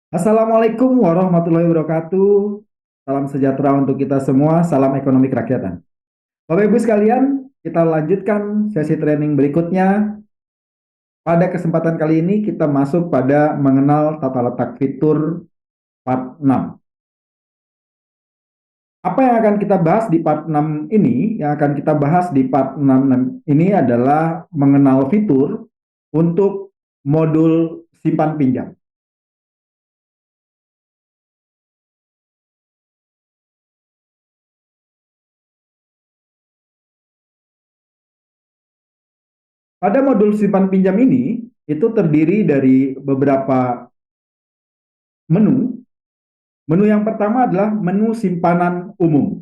Assalamualaikum warahmatullahi wabarakatuh. Salam sejahtera untuk kita semua. Salam ekonomi kerakyatan. Bapak Ibu sekalian, kita lanjutkan sesi training berikutnya. Pada kesempatan kali ini kita masuk pada mengenal tata letak fitur part 6. Apa yang akan kita bahas di part 6 ini? Yang akan kita bahas di part 6 ini adalah mengenal fitur untuk modul simpan pinjam. Pada modul simpan pinjam ini, itu terdiri dari beberapa menu. Menu yang pertama adalah menu simpanan umum.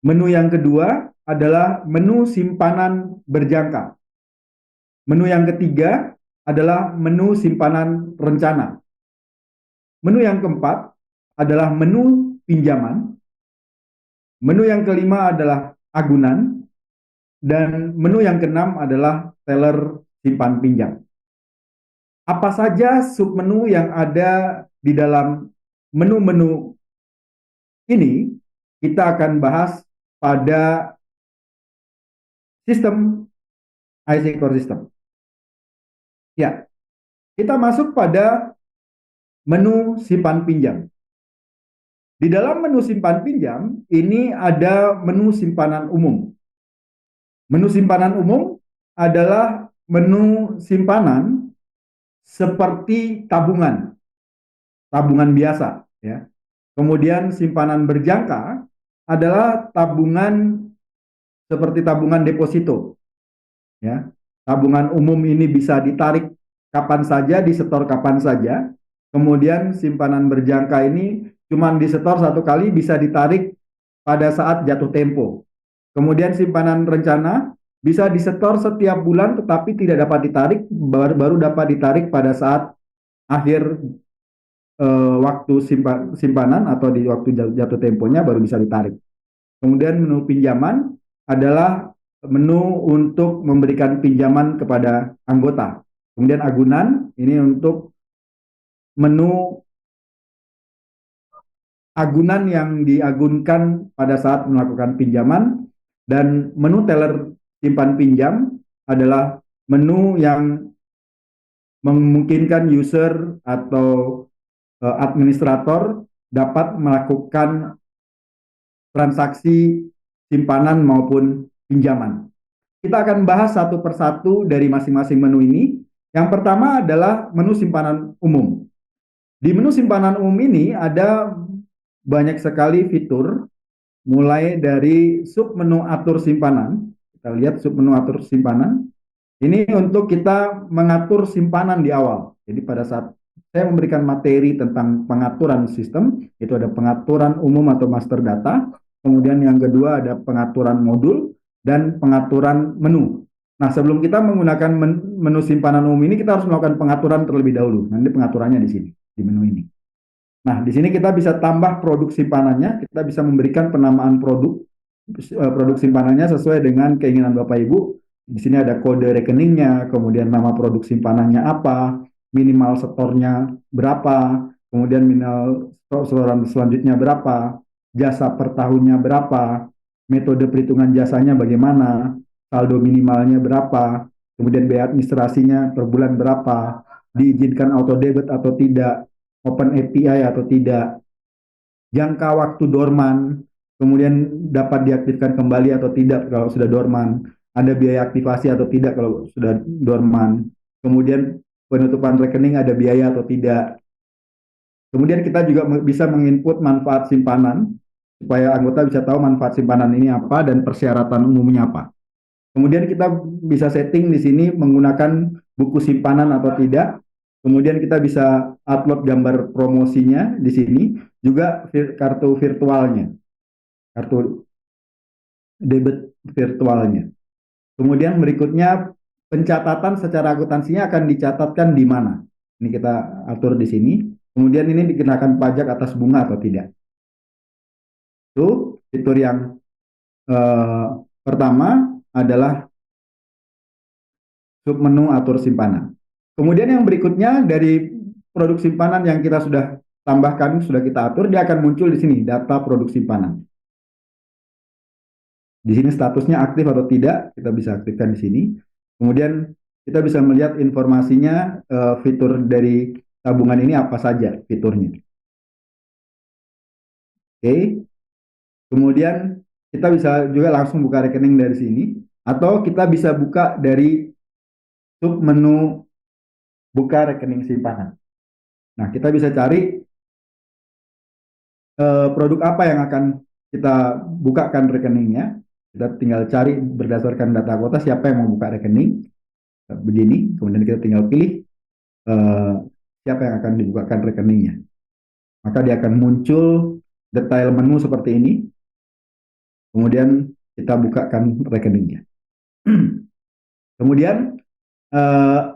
Menu yang kedua adalah menu simpanan berjangka. Menu yang ketiga adalah menu simpanan rencana. Menu yang keempat adalah menu pinjaman. Menu yang kelima adalah agunan. Dan menu yang keenam adalah teller simpan pinjam. Apa saja submenu yang ada di dalam menu-menu ini kita akan bahas pada sistem IC Core System. Ya, kita masuk pada menu simpan pinjam. Di dalam menu simpan pinjam ini ada menu simpanan umum. Menu simpanan umum adalah menu simpanan seperti tabungan biasa, ya. Kemudian simpanan berjangka adalah tabungan seperti tabungan deposito, ya. Tabungan umum ini bisa ditarik kapan saja, disetor kapan saja. Kemudian simpanan berjangka ini cuma disetor satu kali, bisa ditarik pada saat jatuh tempo. Kemudian simpanan rencana bisa disetor setiap bulan tetapi tidak dapat ditarik, baru dapat ditarik pada saat akhir waktu simpanan atau di waktu jatuh temponya baru bisa ditarik. Kemudian menu pinjaman adalah menu untuk memberikan pinjaman kepada anggota. Kemudian agunan ini untuk menu agunan yang diagunkan pada saat melakukan pinjaman. Dan menu teller simpan pinjam adalah menu yang memungkinkan user atau administrator dapat melakukan transaksi simpanan maupun pinjaman. Kita akan bahas satu persatu dari masing-masing menu ini. Yang pertama adalah menu simpanan umum. Di menu simpanan umum ini ada banyak sekali fitur, mulai dari submenu atur simpanan. Kita lihat submenu atur simpanan. Ini untuk kita mengatur simpanan di awal. Jadi pada saat saya memberikan materi tentang pengaturan sistem, itu ada pengaturan umum atau master data. Kemudian yang kedua ada pengaturan modul dan pengaturan menu. Nah, sebelum kita menggunakan menu simpanan umum ini, kita harus melakukan pengaturan terlebih dahulu. Nanti pengaturannya di sini, di menu ini. Nah, di sini kita bisa tambah produk simpanannya, kita bisa memberikan penamaan produk simpanannya sesuai dengan keinginan Bapak Ibu. Di sini ada kode rekeningnya, kemudian nama produk simpanannya apa, minimal setornya berapa, kemudian minimal setoran selanjutnya berapa, jasa per tahunnya berapa, metode perhitungan jasanya bagaimana, saldo minimalnya berapa, kemudian biaya administrasinya per bulan berapa, diizinkan auto debit atau tidak, open API atau tidak, jangka waktu dorman, kemudian dapat diaktifkan kembali atau tidak kalau sudah dorman, ada biaya aktivasi atau tidak kalau sudah dorman, kemudian penutupan rekening ada biaya atau tidak. Kemudian kita juga bisa menginput manfaat simpanan, supaya anggota bisa tahu manfaat simpanan ini apa dan persyaratan umumnya apa. Kemudian kita bisa setting di sini menggunakan buku simpanan atau tidak. Kemudian kita bisa upload gambar promosinya di sini, juga kartu virtualnya, kartu debit virtualnya. Kemudian berikutnya pencatatan secara akuntansinya akan dicatatkan di mana. Ini kita atur di sini. Kemudian ini dikenakan pajak atas bunga atau tidak. Itu fitur yang pertama adalah submenu atur simpanan. Kemudian yang berikutnya dari produk simpanan yang kita sudah tambahkan, sudah kita atur, dia akan muncul di sini, data produk simpanan. Di sini statusnya aktif atau tidak, kita bisa aktifkan di sini. Kemudian kita bisa melihat informasinya, fitur dari tabungan ini apa saja fiturnya. Oke, kemudian kita bisa juga langsung buka rekening dari sini, atau kita bisa buka dari sub menu buka rekening simpanan. Nah, kita bisa cari produk apa yang akan kita bukakan rekeningnya. Kita tinggal cari berdasarkan data kuota siapa yang mau buka rekening. Begini, kemudian kita tinggal pilih siapa yang akan dibukakan rekeningnya. Maka dia akan muncul detail menu seperti ini. Kemudian kita bukakan rekeningnya. Kemudian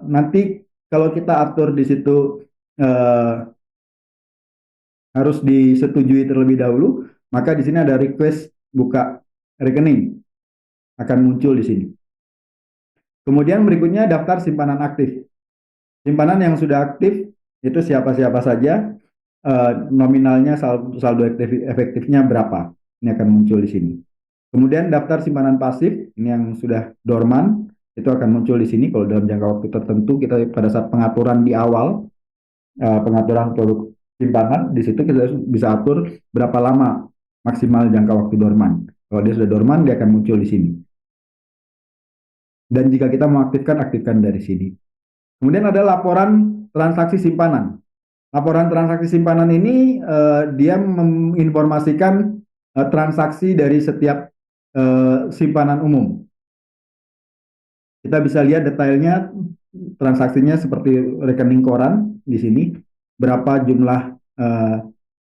nanti kalau kita atur di situ harus disetujui terlebih dahulu, maka di sini ada request buka rekening akan muncul di sini. Kemudian berikutnya daftar simpanan aktif. Simpanan yang sudah aktif itu siapa-siapa saja, nominalnya saldo efektifnya berapa. Ini akan muncul di sini. Kemudian daftar simpanan pasif, ini yang sudah dorman, itu akan muncul di sini. Kalau dalam jangka waktu tertentu, kita pada saat pengaturan di awal, pengaturan produk simpanan, di situ kita bisa atur berapa lama maksimal jangka waktu dorman. Kalau dia sudah dorman, dia akan muncul di sini. Dan jika kita mau aktifkan, aktifkan dari sini. Kemudian ada laporan transaksi simpanan. Laporan transaksi simpanan ini dia menginformasikan transaksi dari setiap simpanan umum. Kita bisa lihat detailnya transaksinya seperti rekening koran di sini, berapa jumlah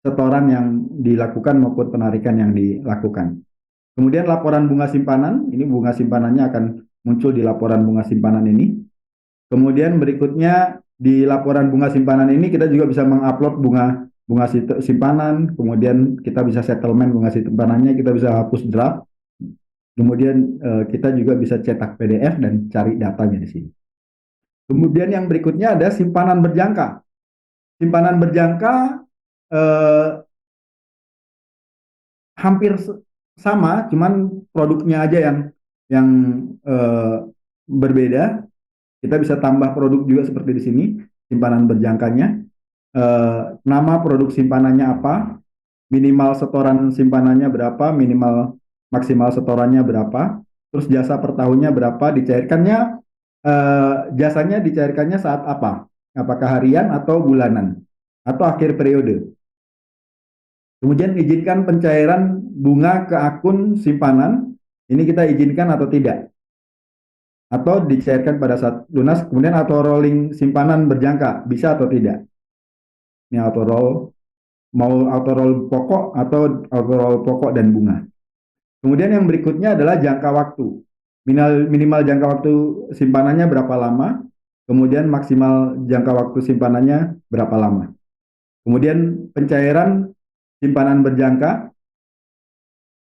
setoran yang dilakukan maupun penarikan yang dilakukan. Kemudian laporan bunga simpanan, ini bunga simpanannya akan muncul di laporan bunga simpanan ini. Kemudian berikutnya di laporan bunga simpanan ini kita juga bisa mengupload bunga simpanan, kemudian kita bisa settlement bunga simpanannya, kita bisa hapus draft, kemudian kita juga bisa cetak PDF dan cari datanya di sini. Kemudian yang berikutnya ada simpanan berjangka. Simpanan berjangka hampir sama, cuman produknya aja yang berbeda. Kita bisa tambah produk juga seperti di sini, simpanan berjangkanya. Nama produk simpanannya apa, minimal setoran simpanannya berapa, minimal maksimal setorannya berapa, terus jasa per tahunnya berapa, dicairkannya, jasanya dicairkannya saat apa, apakah harian atau bulanan, atau akhir periode. Kemudian izinkan pencairan bunga ke akun simpanan, ini kita izinkan atau tidak, atau dicairkan pada saat lunas, kemudian auto rolling simpanan berjangka, bisa atau tidak. Ini auto roll, mau auto roll pokok atau auto roll pokok dan bunga. Kemudian yang berikutnya adalah jangka waktu. Minimal jangka waktu simpanannya berapa lama, kemudian maksimal jangka waktu simpanannya berapa lama. Kemudian pencairan simpanan berjangka,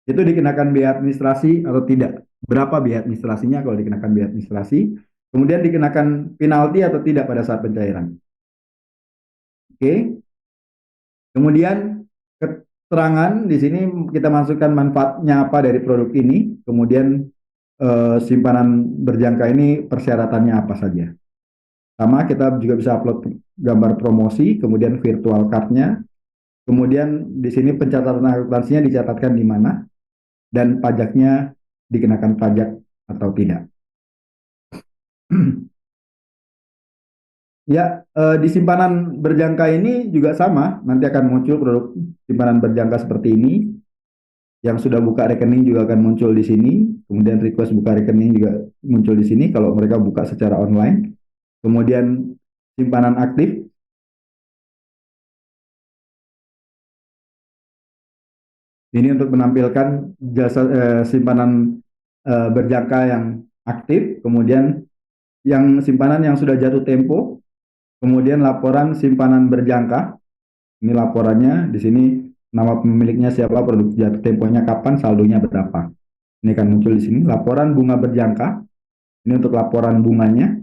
itu dikenakan biaya administrasi atau tidak. Berapa biaya administrasinya kalau dikenakan biaya administrasi. Kemudian dikenakan penalti atau tidak pada saat pencairan. Oke. Kemudian keterangan di sini kita masukkan manfaatnya apa dari produk ini. Kemudian simpanan berjangka ini persyaratannya apa saja. Sama kita juga bisa upload gambar promosi, kemudian virtual card-nya. Kemudian di sini pencatatan akuntansinya dicatatkan di mana, dan pajaknya dikenakan pajak atau tidak. Ya, di simpanan berjangka ini juga sama, nanti akan muncul produk simpanan berjangka seperti ini. Yang sudah buka rekening juga akan muncul di sini, kemudian request buka rekening juga muncul di sini kalau mereka buka secara online. Kemudian simpanan aktif, ini untuk menampilkan jasa simpanan berjangka yang aktif, kemudian yang simpanan yang sudah jatuh tempo, kemudian laporan simpanan berjangka. Ini laporannya di sini, nama pemiliknya siapa, produk jatuh temponya kapan, saldonya berapa. Ini akan muncul di sini. Laporan bunga berjangka. Ini untuk laporan bunganya.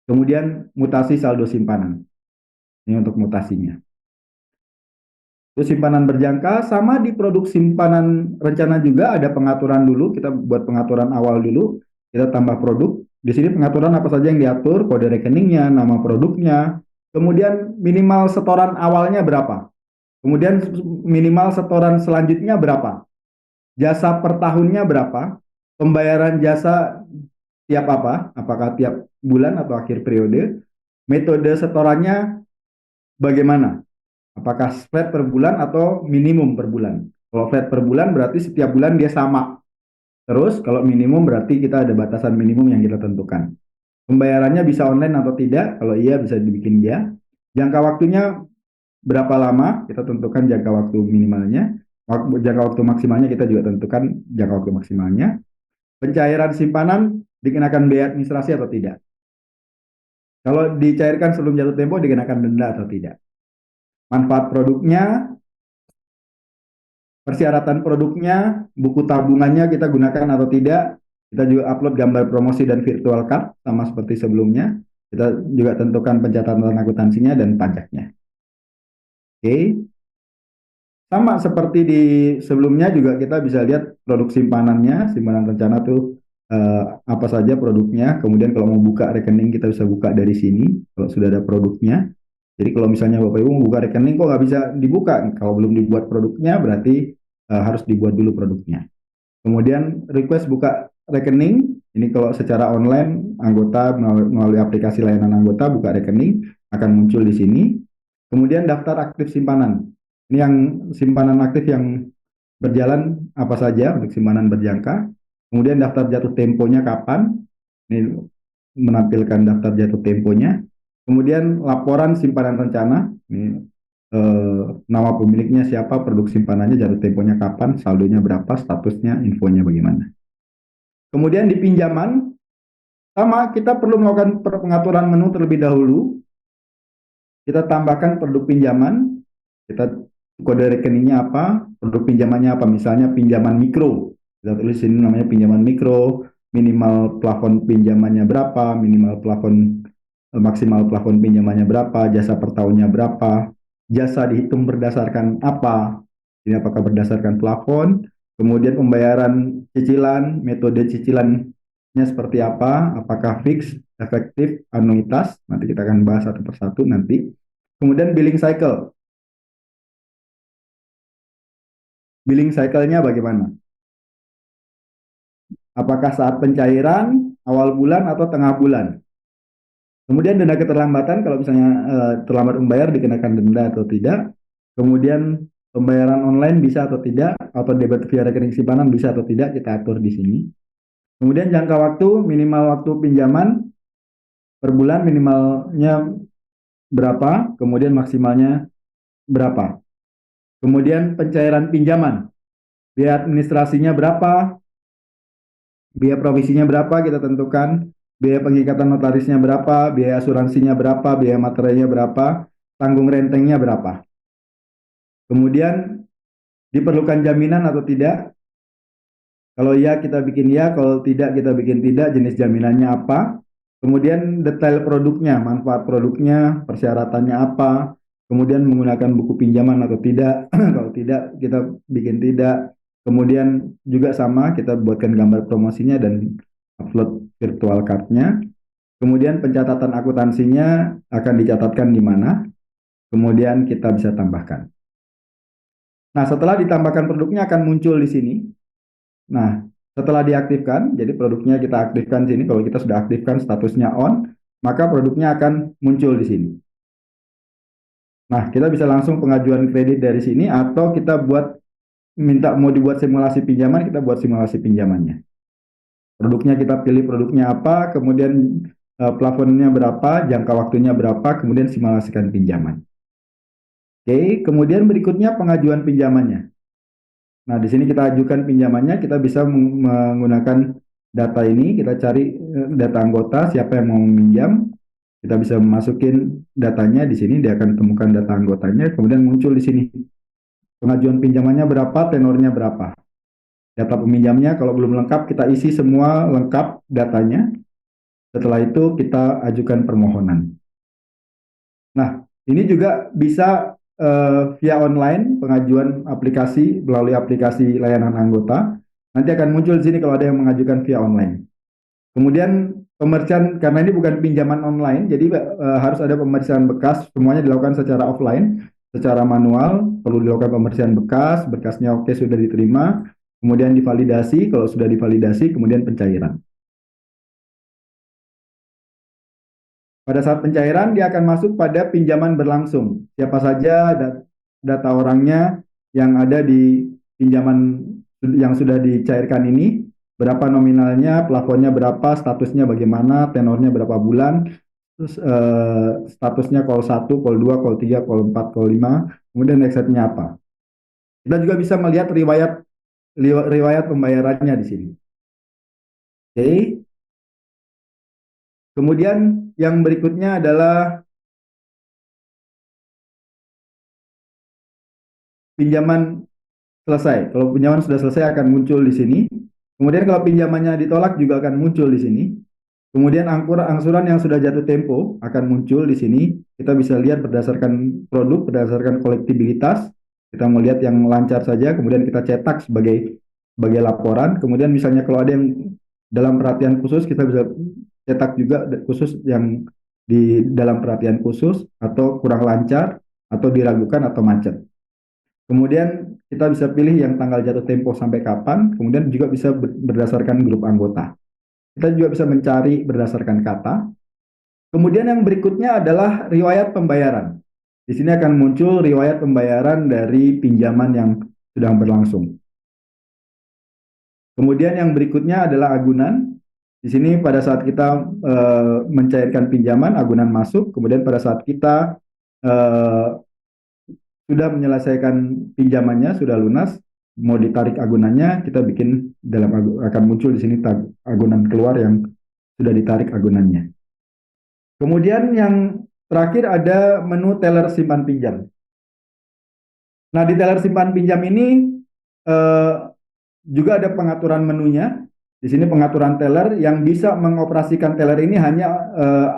Kemudian mutasi saldo simpanan. Ini untuk mutasinya. Terus simpanan berjangka sama di produk simpanan rencana juga ada pengaturan dulu. Kita buat pengaturan awal dulu. Kita tambah produk. Di sini pengaturan apa saja yang diatur, kode rekeningnya, nama produknya. Kemudian minimal setoran awalnya berapa. Kemudian minimal setoran selanjutnya berapa. Jasa per tahunnya berapa. Pembayaran jasa tiap apa, apakah tiap bulan atau akhir periode. Metode setorannya bagaimana. Apakah flat per bulan atau minimum per bulan? Kalau flat per bulan berarti setiap bulan dia sama. Terus kalau minimum berarti kita ada batasan minimum yang kita tentukan. Pembayarannya bisa online atau tidak? Kalau iya bisa dibikin dia. Jangka waktunya berapa lama? Kita tentukan jangka waktu minimalnya. Jangka waktu maksimalnya kita juga tentukan jangka waktu maksimalnya. Pencairan simpanan dikenakan biaya administrasi atau tidak? Kalau dicairkan sebelum jatuh tempo dikenakan denda atau tidak? Manfaat produknya, persyaratan produknya, buku tabungannya kita gunakan atau tidak. Kita juga upload gambar promosi dan virtual card sama seperti sebelumnya. Kita juga tentukan pencatatan akuntansinya dan pajaknya. Oke. Sama seperti di sebelumnya juga kita bisa lihat produk simpanannya, simpanan rencana tuh apa saja produknya. Kemudian kalau mau buka rekening kita bisa buka dari sini kalau sudah ada produknya. Jadi kalau misalnya Bapak Ibu mau buka rekening kok nggak bisa dibuka, kalau belum dibuat produknya berarti harus dibuat dulu produknya. Kemudian request buka rekening, ini kalau secara online anggota melalui aplikasi layanan anggota buka rekening akan muncul di sini. Kemudian daftar aktif simpanan. Ini yang simpanan aktif yang berjalan apa saja untuk simpanan berjangka. Kemudian daftar jatuh temponya kapan. Ini menampilkan daftar jatuh temponya. Kemudian laporan simpanan rencana. Ini nama pemiliknya siapa, produk simpanannya, jatuh temponya kapan, saldonya berapa, statusnya, infonya bagaimana. Kemudian di pinjaman, sama kita perlu melakukan pengaturan menu terlebih dahulu. Kita tambahkan produk pinjaman, kita kode rekeningnya apa, produk pinjamannya apa, misalnya pinjaman mikro. Kita tulis ini namanya pinjaman mikro, minimal plafon pinjamannya berapa, minimal plafon maksimal plafon pinjamannya berapa, jasa per tahunnya berapa, jasa dihitung berdasarkan apa, ini apakah berdasarkan plafon, kemudian pembayaran cicilan, metode cicilannya seperti apa, apakah fix, efektif, anuitas, nanti kita akan bahas satu persatu nanti. Kemudian billing cycle. Billing cycle-nya bagaimana? Apakah saat pencairan, awal bulan, atau tengah bulan? Kemudian denda keterlambatan, kalau misalnya terlambat membayar dikenakan denda atau tidak. Kemudian pembayaran online bisa atau tidak, atau debit via rekening simpanan bisa atau tidak, kita atur di sini. Kemudian jangka waktu, minimal waktu pinjaman per bulan minimalnya berapa, kemudian maksimalnya berapa. Kemudian pencairan pinjaman, biaya administrasinya berapa, biaya provisinya berapa kita tentukan, biaya pengikatan notarisnya berapa, biaya asuransinya berapa, biaya materialnya berapa, tanggung rentengnya berapa. Kemudian diperlukan jaminan atau tidak. Kalau iya kita bikin ya, kalau tidak kita bikin tidak, jenis jaminannya apa. Kemudian detail produknya, manfaat produknya, persyaratannya apa. Kemudian menggunakan buku pinjaman atau tidak. Kalau tidak kita bikin tidak. Kemudian juga sama, kita buatkan gambar promosinya dan upload virtual card-nya. Kemudian pencatatan akuntansinya akan dicatatkan di mana. Kemudian kita bisa tambahkan. Nah, setelah ditambahkan produknya akan muncul di sini. Nah, setelah diaktifkan, jadi produknya kita aktifkan di sini. Kalau kita sudah aktifkan statusnya on, maka produknya akan muncul di sini. Nah, kita bisa langsung pengajuan kredit dari sini atau kita buat minta mau dibuat simulasi pinjaman, kita buat simulasi pinjamannya. Produknya kita pilih produknya apa, kemudian plafonnya berapa, jangka waktunya berapa, kemudian simulasikan pinjaman. Oke, kemudian berikutnya pengajuan pinjamannya. Nah, di sini kita ajukan pinjamannya, kita bisa menggunakan data ini, kita cari data anggota, siapa yang mau meminjam, kita bisa masukin datanya di sini, dia akan temukan data anggotanya, kemudian muncul di sini. Pengajuan pinjamannya berapa, tenornya berapa. data peminjamnya. Kalau belum lengkap, kita isi semua lengkap datanya. Setelah itu kita ajukan permohonan. Nah, ini juga bisa via online pengajuan aplikasi melalui aplikasi layanan anggota. Nanti akan muncul di sini kalau ada yang mengajukan via online. Kemudian pemeriksaan, karena ini bukan pinjaman online, jadi harus ada pemeriksaan bekas. Semuanya dilakukan secara offline, secara manual. Perlu dilakukan pemeriksaan bekas, berkasnya oke sudah diterima. Kemudian divalidasi, kalau sudah divalidasi, kemudian pencairan. Pada saat pencairan, dia akan masuk pada pinjaman berlangsung. Siapa saja data orangnya yang ada di pinjaman yang sudah dicairkan ini, berapa nominalnya, plafonnya berapa, statusnya bagaimana, tenornya berapa bulan, terus statusnya call 1, call 2, call 3, call 4, call 5, kemudian next step-nya apa. Kita juga bisa melihat riwayat pembayarannya di sini. Oke. Kemudian yang berikutnya adalah pinjaman selesai. Kalau pinjaman sudah selesai akan muncul di sini. Kemudian kalau pinjamannya ditolak juga akan muncul di sini. Kemudian angsuran yang sudah jatuh tempo akan muncul di sini. Kita bisa lihat berdasarkan produk, berdasarkan kolektibilitas. Kita mau lihat yang lancar saja, kemudian kita cetak sebagai laporan. Kemudian misalnya kalau ada yang dalam perhatian khusus, kita bisa cetak juga khusus yang di dalam perhatian khusus, atau kurang lancar, atau diragukan, atau macet. Kemudian kita bisa pilih yang tanggal jatuh tempo sampai kapan, kemudian juga bisa berdasarkan grup anggota. Kita juga bisa mencari berdasarkan kata. Kemudian yang berikutnya adalah riwayat pembayaran. Di sini akan muncul riwayat pembayaran dari pinjaman yang sedang berlangsung. Kemudian yang berikutnya adalah agunan. Di sini pada saat kita mencairkan pinjaman, agunan masuk. Kemudian pada saat kita sudah menyelesaikan pinjamannya, sudah lunas, mau ditarik agunannya, kita bikin akan muncul di sini agunan keluar yang sudah ditarik agunannya. Kemudian yang terakhir ada menu teller simpan pinjam. Nah, di teller simpan pinjam ini juga ada pengaturan menunya. Di sini pengaturan teller, yang bisa mengoperasikan teller ini hanya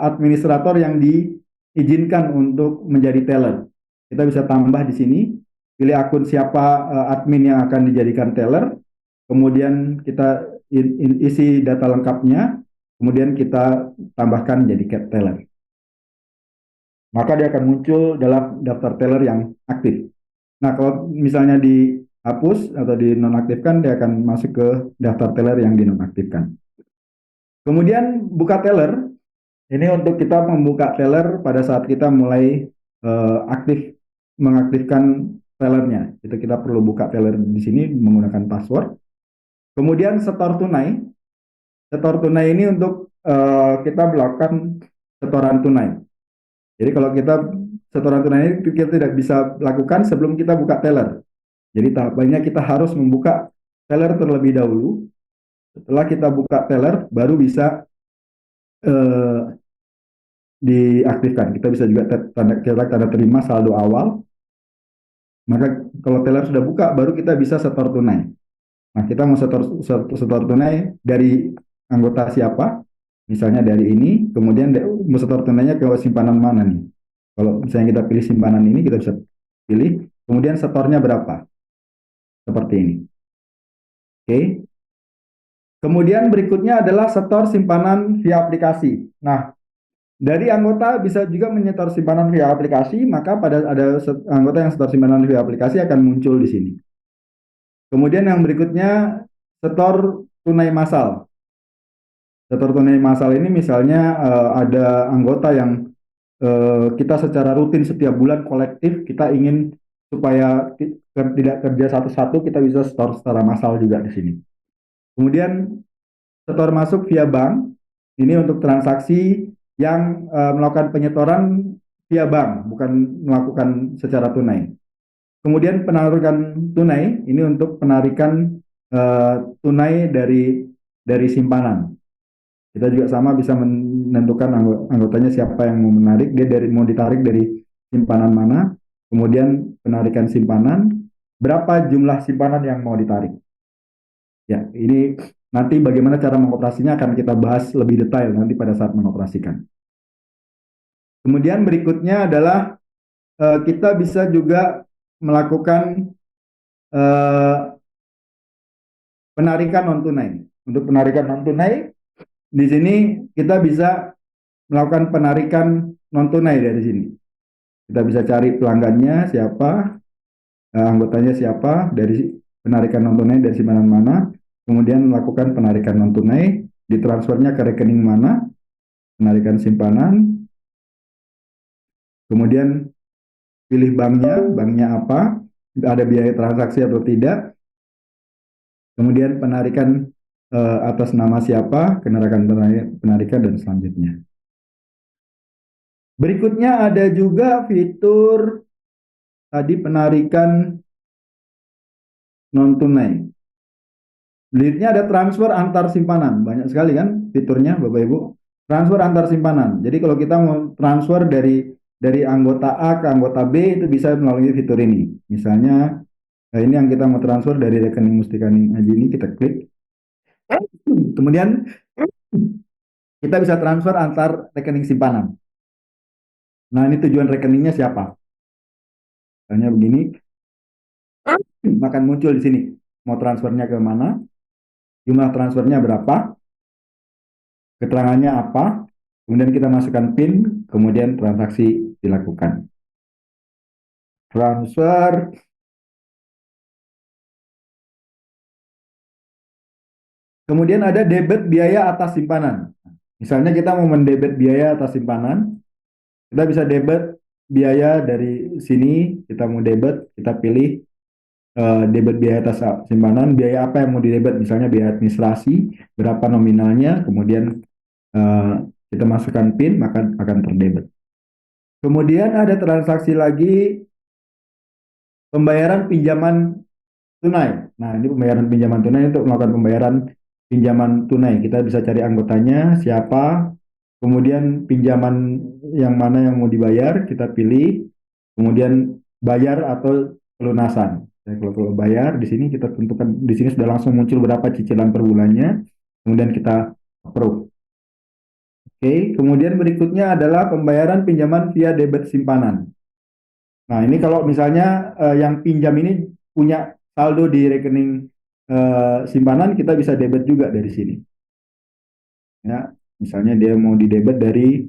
administrator yang diizinkan untuk menjadi teller. Kita bisa tambah di sini, pilih akun siapa admin yang akan dijadikan teller, kemudian kita isi data lengkapnya, kemudian kita tambahkan jadi teller. Maka dia akan muncul dalam daftar teller yang aktif. Nah, kalau misalnya dihapus atau dinonaktifkan, dia akan masuk ke daftar teller yang dinonaktifkan. Kemudian buka teller, ini untuk kita membuka teller pada saat kita mulai mengaktifkan tellernya. Itu kita perlu buka teller di sini menggunakan password. Kemudian setor tunai. Setor tunai ini untuk kita melakukan setoran tunai. Jadi kalau kita setoran tunai ini kita tidak bisa lakukan sebelum kita buka teller. Jadi tahapannya kita harus membuka teller terlebih dahulu. Setelah kita buka teller, baru bisa diaktifkan. Kita bisa juga tanda terima saldo awal. Maka kalau teller sudah buka, baru kita bisa setor tunai. Nah, kita mau setor tunai dari anggota siapa? Misalnya dari ini, kemudian mau setor tunainya ke simpanan mana nih? Kalau misalnya kita pilih simpanan ini, kita bisa pilih. Kemudian setornya berapa? Seperti ini. Oke. Kemudian berikutnya adalah setor simpanan via aplikasi. Nah, dari anggota bisa juga menyetor simpanan via aplikasi, maka pada ada anggota yang setor simpanan via aplikasi akan muncul di sini. Kemudian yang berikutnya, setor tunai massal. Setor tunai massal ini misalnya ada anggota yang kita secara rutin setiap bulan kolektif, kita ingin supaya tidak kerja satu-satu, kita bisa setor secara massal juga di sini. Kemudian setor masuk via bank, ini untuk transaksi yang melakukan penyetoran via bank, bukan melakukan secara tunai. Kemudian penarikan tunai, ini untuk penarikan tunai dari simpanan. Kita juga sama bisa menentukan anggotanya siapa yang mau menarik, dia mau ditarik dari simpanan mana, kemudian penarikan simpanan, berapa jumlah simpanan yang mau ditarik. Ya, ini nanti bagaimana cara mengoperasinya akan kita bahas lebih detail nanti pada saat mengoperasikan. Kemudian berikutnya adalah kita bisa juga melakukan eh, penarikan non tunai. Untuk penarikan non tunai, di sini kita bisa melakukan penarikan non tunai dari sini. Kita bisa cari pelanggannya siapa, anggotanya siapa, dari penarikan non tunai dari simpanan mana, kemudian melakukan penarikan non tunai, ditransfernya ke rekening mana, penarikan simpanan, kemudian pilih banknya, banknya apa, ada biaya transaksi atau tidak, kemudian penarikan atas nama siapa, penarikan dan selanjutnya. Berikutnya ada juga fitur tadi penarikan non tunai. Berikutnya ada transfer antar simpanan. Banyak sekali kan fiturnya Bapak Ibu. Transfer antar simpanan. Jadi kalau kita mau transfer dari anggota A ke anggota B itu bisa melalui fitur ini. Misalnya ini yang kita mau transfer dari rekening Mustika Haji ini kita klik. Kemudian kita bisa transfer antar rekening simpanan. Nah, ini tujuan rekeningnya siapa? Misalnya begini, akan muncul di sini. Mau transfernya ke mana? Jumlah transfernya berapa? Keterangannya apa? Kemudian kita masukkan PIN, kemudian transaksi dilakukan. Transfer. Kemudian ada debit biaya atas simpanan. Misalnya kita mau mendebit biaya atas simpanan, kita bisa debit biaya dari sini, kita mau debit, kita pilih debit biaya atas simpanan, biaya apa yang mau didebit, misalnya biaya administrasi, berapa nominalnya, kemudian kita masukkan PIN, maka akan terdebit. Kemudian ada transaksi lagi pembayaran pinjaman tunai. Nah, ini pembayaran pinjaman tunai untuk melakukan pembayaran pinjaman tunai. Kita bisa cari anggotanya, siapa, kemudian pinjaman yang mana yang mau dibayar, kita pilih, kemudian bayar atau pelunasan. Nah, kalau bayar di sini kita tentukan, di sini sudah langsung muncul berapa cicilan per bulannya, kemudian kita approve. Oke, kemudian berikutnya adalah pembayaran pinjaman via debit simpanan. Nah, ini kalau misalnya yang pinjam ini punya saldo di rekening simpanan, kita bisa debit juga dari sini. Ya, misalnya dia mau didebit dari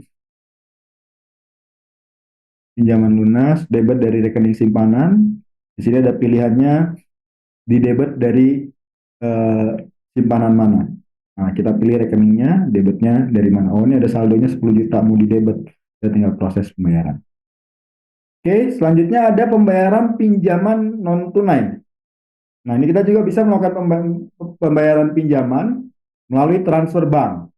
pinjaman lunas, debit dari rekening simpanan. Di sini ada pilihannya di debit dari eh, simpanan mana. Nah, kita pilih rekeningnya, debitnya dari mana. Oh, ini ada saldonya 10 juta mau didebit. Kita tinggal proses pembayaran. Oke, selanjutnya ada pembayaran pinjaman non tunai. Nah, ini kita juga bisa melakukan pembayaran pinjaman melalui transfer bank.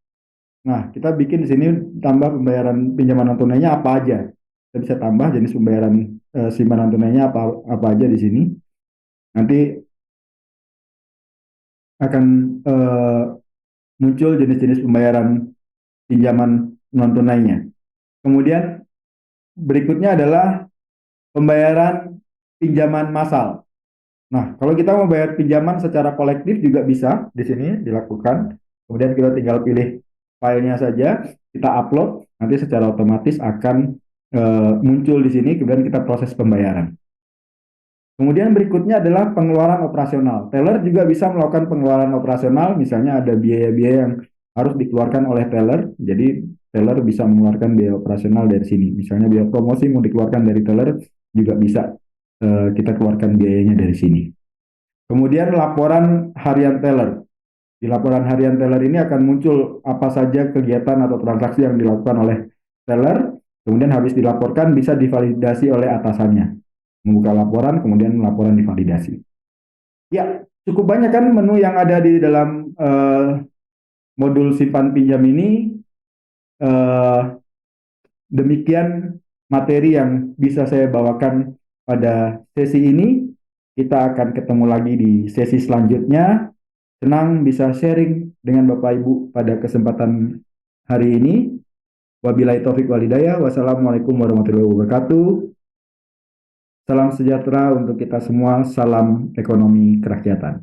Nah, kita bikin di sini tambah pembayaran pinjaman non tunainya apa aja. Kita bisa tambah jenis pembayaran simpanan tunainya apa aja di sini. Nanti akan muncul jenis-jenis pembayaran pinjaman non tunainya. Kemudian berikutnya adalah pembayaran pinjaman massal. Nah, kalau kita mau bayar pinjaman secara kolektif juga bisa di sini dilakukan. Kemudian kita tinggal pilih filenya saja, kita upload, nanti secara otomatis akan muncul di sini, kemudian kita proses pembayaran. Kemudian berikutnya adalah pengeluaran operasional. Teller juga bisa melakukan pengeluaran operasional, misalnya ada biaya-biaya yang harus dikeluarkan oleh teller, jadi teller bisa mengeluarkan biaya operasional dari sini. Misalnya biaya promosi mau dikeluarkan dari teller, juga bisa kita keluarkan biayanya dari sini. Kemudian laporan harian teller. Di laporan harian teller ini akan muncul apa saja kegiatan atau transaksi yang dilakukan oleh teller, kemudian habis dilaporkan bisa divalidasi oleh atasannya. Membuka laporan, kemudian laporan divalidasi. Ya, cukup banyak kan menu yang ada di dalam modul simpan pinjam ini. Demikian materi yang bisa saya bawakan pada sesi ini. Kita akan ketemu lagi di sesi selanjutnya. Senang bisa sharing dengan Bapak Ibu pada kesempatan hari ini. Wabillahi taufik walhidayah. Wassalamualaikum warahmatullahi wabarakatuh. Salam sejahtera untuk kita semua. Salam ekonomi kerakyatan.